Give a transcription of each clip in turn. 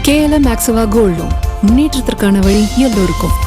KLM Maxava Gold Loan முன்னேற்றத்திற்கான வழி எல்லோருக்கும்.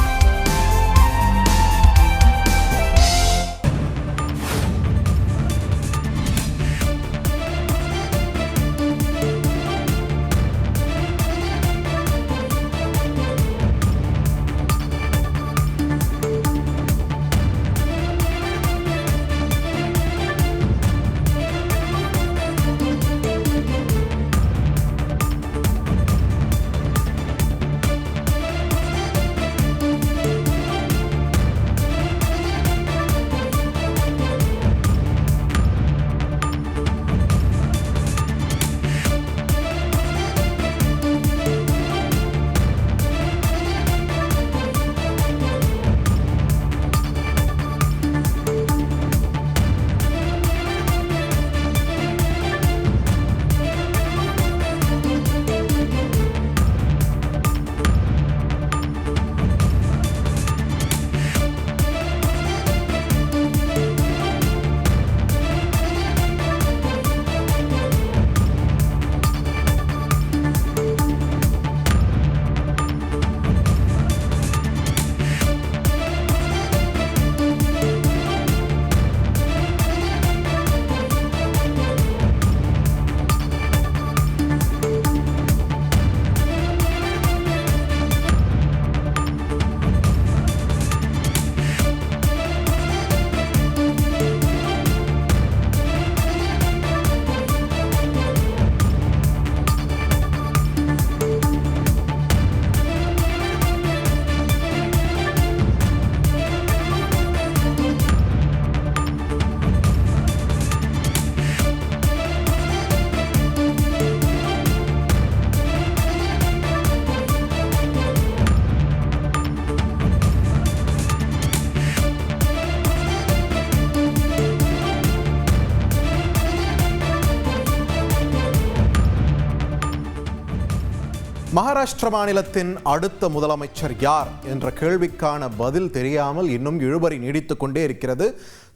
மகாராஷ்டிர மாநிலத்தின் அடுத்த முதலமைச்சர் யார் என்ற கேள்விக்கான பதில் தெரியாமல் இன்னும் இழுபறி நீடித்துக் கொண்டே இருக்கிறது.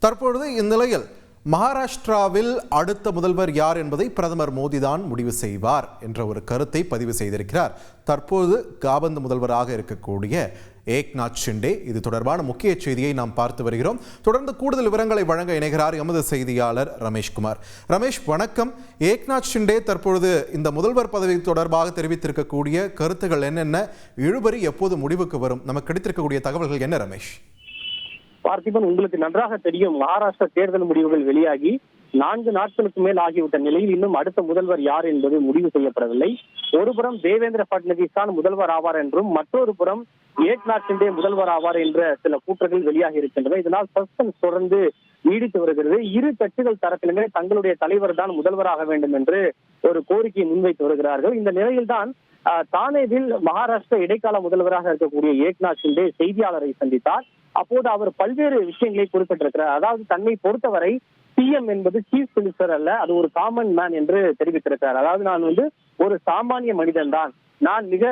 தற்பொழுது இந்நிலையில் மகாராஷ்டிராவில் அடுத்த முதல்வர் யார் என்பதை பிரதமர் மோடி தான் முடிவு செய்வார் என்ற ஒரு கருத்தை பதிவு செய்திருக்கிறார். தற்போது காபந்து முதல்வராக இருக்கக்கூடிய ஏக்நாத் ஷிண்டே. இது தொடர்பான முக்கிய செய்தியை நாம் பார்த்து வருகிறோம். தொடர்ந்து கூடுதல் விவரங்களை வழங்க இணைகிறார் எமது செய்தியாளர் ரமேஷ்குமார். ரமேஷ், வணக்கம். ஏக்நாத் ஷிண்டே தற்பொழுது இந்த முதல்வர் பதவி தொடர்பாக தெரிவித்திருக்கக்கூடிய கருத்துக்கள் என்னென்ன? இழுபறி எப்போது முடிவுக்கு வரும்? நமக்கு கிடைத்திருக்கக்கூடிய தகவல்கள் என்ன ரமேஷ்? பார்த்திபன், உங்களுக்கு நன்றாக தெரியும், மகாராஷ்டிரா தேர்தல் முடிவுகள் வெளியாகி 4 நாட்களுக்கு மேல் ஆகிவிட்ட நிலையில் இன்னும் அடுத்த முதல்வர் யார் என்பது முடிவு செய்யப்படவில்லை. ஒருபுறம் தேவேந்திர பட்னவிஸ் தான் முதல்வர் ஆவார் என்றும், மற்றொரு புறம் ஏக்நாத் ஷிண்டே முதல்வர் ஆவார் என்ற சில கூற்றுகள் வெளியாகி இருக்கின்றன. இதனால் சஸ்பென்ஸ் தொடர்ந்து நீடித்து வருகிறது. இரு கட்சிகள் தரப்பிலுமே தங்களுடைய தலைவர் தான் முதல்வராக வேண்டும் என்று ஒரு கோரிக்கையை முன்வைத்து வருகிறார்கள். இந்த நிலையில்தான் தானேவில் மகாராஷ்டிரா இடைக்கால முதல்வராக இருக்கக்கூடிய ஏக்நாத் ஷிண்டே செய்தியாளரை சந்தித்தார். அப்போது அவர் பல்வேறு விஷயங்களை குறிப்பிட்டிருக்கிறார். அதாவது தன்னை பொறுத்தவரை சிஎம் என்பது சீஃப் மினிஸ்டர் அல்ல, அது ஒரு காமன் மேன் என்று தெரிவித்திருக்கிறார். அதாவது நான் ஒரு சாமானிய மனிதன் தான். நான் மிக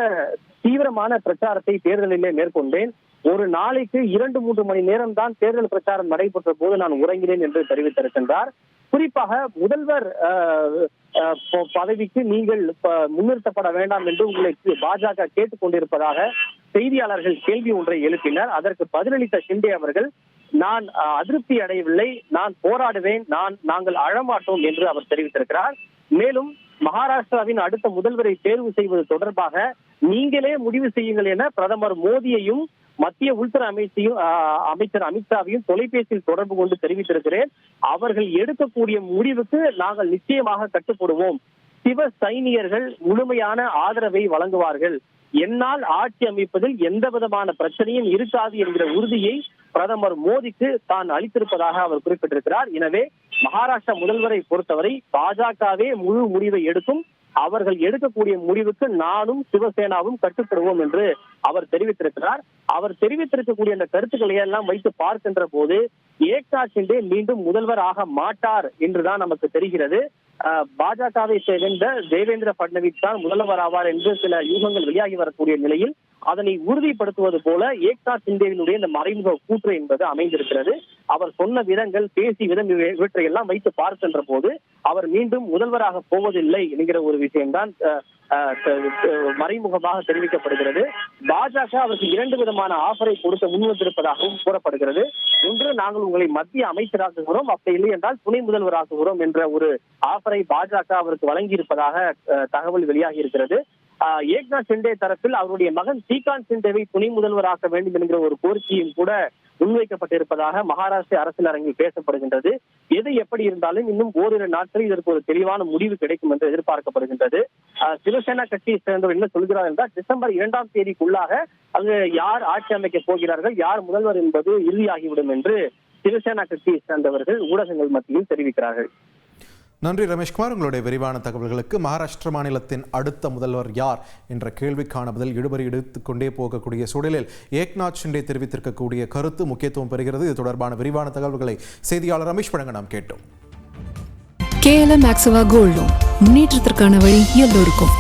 தீவிரமான பிரச்சாரத்தை தேர்தலிலே மேற்கொண்டேன். ஒரு நாளைக்கு 2-3 மணி நேரம் தான் தேர்தல் பிரச்சாரம் நடைபெற்ற போது நான் உறங்கினேன் என்று தெரிவித்திருக்கின்றார். குறிப்பாக முதல்வர் பதவிக்கு நீங்கள் முன்னிறுத்தப்பட வேண்டாம் என்று உங்களை பாஜக கேட்டுக் கொண்டிருப்பதாக செய்தியாளர்கள் கேள்வி ஒன்றை எழுப்பினர். அதற்கு பதிலளித்த ஷிண்டே அவர்கள், நான் அதிருப்தி அடையவில்லை, நான் போராடுவேன், நாங்கள் அழமாட்டோம் என்று அவர் தெரிவித்திருக்கிறார். மேலும் மகாராஷ்டிராவின் அடுத்த முதல்வரை தேர்வு செய்வது தொடர்பாக நீங்களே முடிவு செய்யுங்கள் என பிரதமர் மோடியையும் மத்திய உள்துறை அமைச்சர் அமித்ஷாவையும் தொலைபேசியில் தொடர்பு கொண்டு தெரிவித்திருக்கிறேன். அவர்கள் எடுக்கக்கூடிய முடிவுக்கு நாங்கள் நிச்சயமாக கட்டுப்படுவோம். சிவ சைனியர்கள் முழுமையான ஆதரவை வழங்குவார்கள். என்னால் ஆட்சி அமைப்பதில் எந்த விதமான பிரச்சனையும் இருக்காது என்கிற உறுதியை பிரதமர் மோடிக்கு தான் அளித்திருப்பதாக அவர் குறிப்பிட்டிருக்கிறார். எனவே மகாராஷ்டிரா முதல்வரை பொறுத்தவரை பாஜகவே முழு முடிவை எடுக்கும். அவர்கள் எடுக்கக்கூடிய முடிவுக்கு நானும் சிவசேனாவும் கட்டுப்படுவோம் என்று அவர் தெரிவித்திருக்கிறார். அவர் தெரிவித்திருக்கக்கூடிய அந்த கருத்துக்களை எல்லாம் வைத்து பார்க்கின்ற போது ஏக்நாத் ஷிண்டே மீண்டும் முதல்வர் ஆக மாட்டார் என்றுதான் நமக்கு தெரிகிறது. பாஜகவை சேர்ந்த தேவேந்திர பட்னவிஸ் தான் முதல்வர் ஆவார் என்று சில யூகங்கள் வெளியாகி வரக்கூடிய நிலையில் அதனை உறுதிப்படுத்துவது போல ஏக்நாத் சிண்டேவினுடைய இந்த மறைமுக கூற்று என்பது அமைந்திருக்கிறது. அவர் சொன்ன விதங்கள், பேசி விதம், இவற்றை எல்லாம் வைத்து பார்க்கின்ற போது அவர் மீண்டும் முதல்வராக போவதில்லை என்கிற ஒரு விஷயம்தான் மறைமுகமாக தெரிவிக்கப்படுகிறது. பாஜக அவருக்கு 2 விதமான ஆஃபரை கொடுக்க முன்வந்திருப்பதாகவும் கூறப்படுகிறது. ஒன்று, நாங்கள் உங்களை மத்திய அமைச்சராக்குகிறோம், அப்படி இல்லை என்றால் துணை முதல்வராக்குகிறோம் என்ற ஒரு ஆஃபரை பாஜக அவருக்கு வழங்கியிருப்பதாக தகவல் வெளியாகி இருக்கிறது. ஏக்நாத் சிண்டே தரப்பில் அவருடைய மகன் ஸ்ரீகாந்த் சிண்டேவை துணை முதல்வராக்க வேண்டும் என்கிற ஒரு கோரிக்கையும் கூட முன்வைக்கப்பட்டிருப்பதாக மகாராஷ்டிர அரசியல் அரங்கில் பேசப்படுகின்றது. எது எப்படி இருந்தாலும் இன்னும் ஓரிரு நாட்களில் இதற்கு ஒரு தெளிவான முடிவு கிடைக்கும் என்று எதிர்பார்க்கப்படுகின்றது. சிவசேனா கட்சியை சேர்ந்தவர் என்ன சொல்கிறார் என்றால், டிசம்பர் 2ஆம் தேதிக்குள்ளாக அங்கு யார் ஆட்சி அமைக்கப் போகிறார்கள், யார் முதல்வர் என்பது இறுதியாகிவிடும் என்று சிவசேனா கட்சியை சேர்ந்தவர்கள் ஊடகங்கள் மத்தியில் தெரிவிக்கிறார்கள். நன்றி ரமேஷ்குமார், உங்களுடைய விரிவான தகவல்களுக்கு. மகாராஷ்டிர மாநிலத்தின் அடுத்த முதல்வர் யார் என்ற கேள்விக்கான பதில் இழுபறி எடுத்துக்கொண்டே போகக்கூடிய சூழலில் ஏக்நாத் ஷிண்டே தெரிவித்திருக்கக்கூடிய கருத்து முக்கியத்துவம் பெறுகிறது. இது தொடர்பான விரிவான தகவல்களை செய்தியாளர் ரமேஷ் வழங்க நாம் கேட்டோம். KLM Maxava Gold Loan, முன்னேற்றத்திற்கான வழி எல்லோருக்கும்.